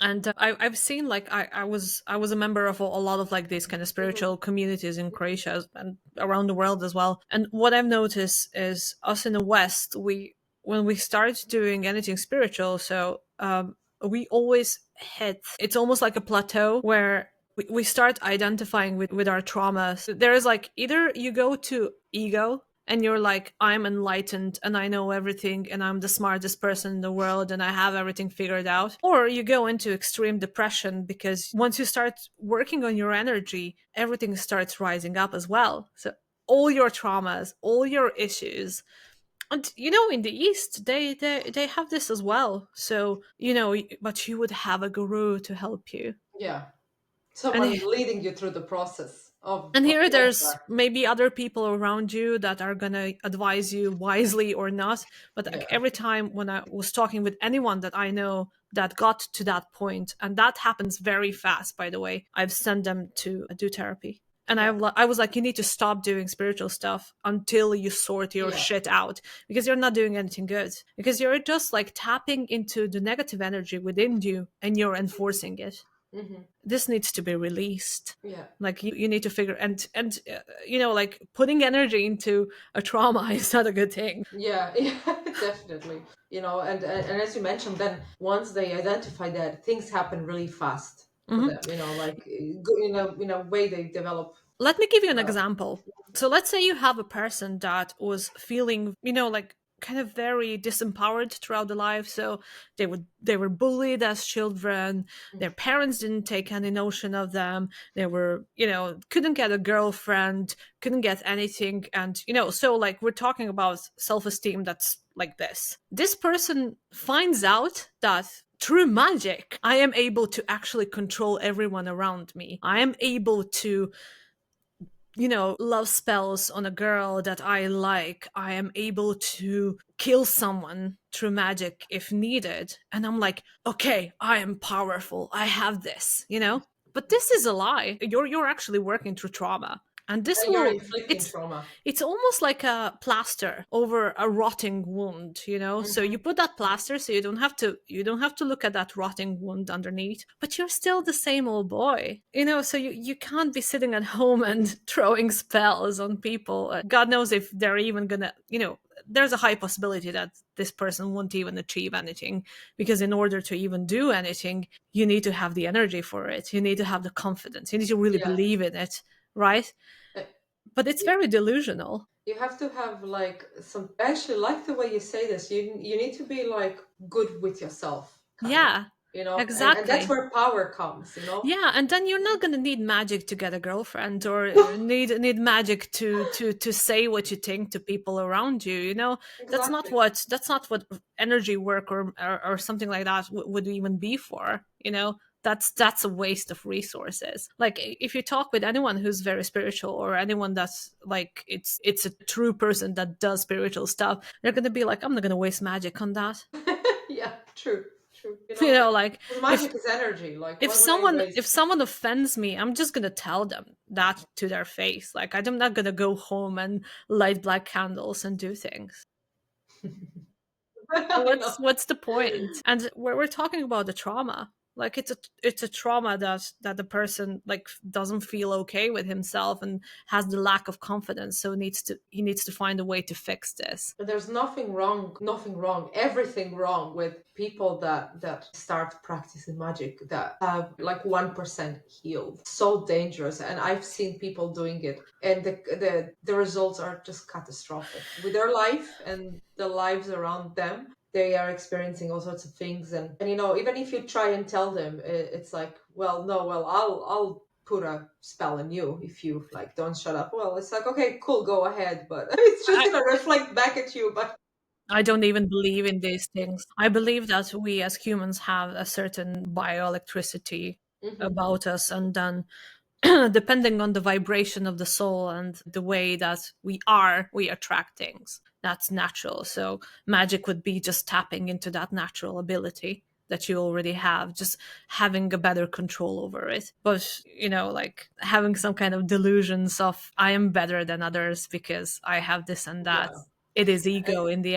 And I've seen, like, I was a member of a lot of like these kind of spiritual communities in Croatia and around the world as well. And what I've noticed is us in the West, we when we start doing anything spiritual, so we always hit, it's almost like a plateau where we start identifying with our traumas. There is like, either you go to ego and you're like, I'm enlightened and I know everything and I'm the smartest person in the world and I have everything figured out. Or you go into extreme depression, because once you start working on your energy, everything starts rising up as well. So all your traumas, all your issues. And in the East, they have this as well. So, but you would have a guru to help you. Yeah. And Someone leading you through the process And of here getting there's there. maybe other people around you that are going to advise you wisely or not. But like, Yeah. every time when I was talking with anyone that I know that got to that point, and that happens very fast, by the way, I've sent them to do therapy. And Yeah. I was like, you need to stop doing spiritual stuff until you sort your Yeah. shit out, because you're not doing anything good. Because you're just like tapping into the negative energy within you and you're enforcing it. Hmm. This needs to be released. Yeah. Like, you need to figure, and like, putting energy into a trauma is not a good thing. Yeah, yeah, definitely. And as you mentioned, then once they identify that, things happen really fast for Mhm. them. Like in a way they develop. Let me give you an Uh, example. So let's say you have a person that was feeling, like, kind of very disempowered throughout the life. So they were bullied as children. Their parents didn't take any notion of them. They were, couldn't get a girlfriend, couldn't get anything. And, so like, we're talking about self-esteem that's like this. This person finds out that through magic, I am able to actually control everyone around me. I am able to, love spells on a girl that I like. I am able to kill someone through magic if needed. And I'm like, okay, I am powerful. I have this. But this is a lie. You're actually working through trauma. And this and you're will inflicting it's trauma. it's almost like a plaster over a rotting wound. So you Hmm. put that plaster so you don't have to look at that rotting wound underneath, but you're still the same old boy. So you can't be sitting at home and throwing spells on people. God knows if they're even gonna, there's a high possibility that this person won't even achieve anything, because in order to even do anything, you need to have the energy for it. You need to have the confidence. You need to really Yeah. believe in it, right? Uh, But it's You very delusional. you have to have like some. I actually like the way you say this. You need to be like good with yourself, kind of. Yeah, And that's exactly. where power comes. Yeah, and then you're not gonna need magic to get a girlfriend, or need magic to say what you think to people around you. That's not Exactly. what energy work or something like that would even be for. That's a waste of resources. Like, if you talk with anyone who's very spiritual, or anyone that's like, it's a true person that does spiritual stuff, they're gonna be like, I'm not gonna waste magic on that. Yeah, true, true. Like, 'Cause if magic is energy. Like, if why would I someone waste? if someone offends me, I'm just gonna tell them that to their face. Like, I'm not gonna go home and light black candles and do things. I know. What's the point? And we're talking about the trauma. Like, it's a trauma that the person, like, doesn't feel okay with himself and has the lack of confidence. So he needs to find a way to fix this. There's nothing wrong, everything wrong with people that start practicing magic that have like 1% healed. So dangerous, and I've seen people doing it, and the results are just catastrophic with their life and the lives around them. They are experiencing all sorts of things, and even if you try and tell them, it's like, well, no, well, I'll put a spell on you if you like don't shut up. Well, it's like, okay, cool, go ahead, but it's just I, gonna reflect back at you. But I don't even believe in these things. I believe that we as humans have a certain bioelectricity Mhm. about us, and then depending on the vibration of the soul and the way that we attract things. That's natural. So magic would be just tapping into that natural ability that you already have, just having a better control over it. But, like, having some kind of delusions of I am better than others because I have this and that. Yeah. It is ego in the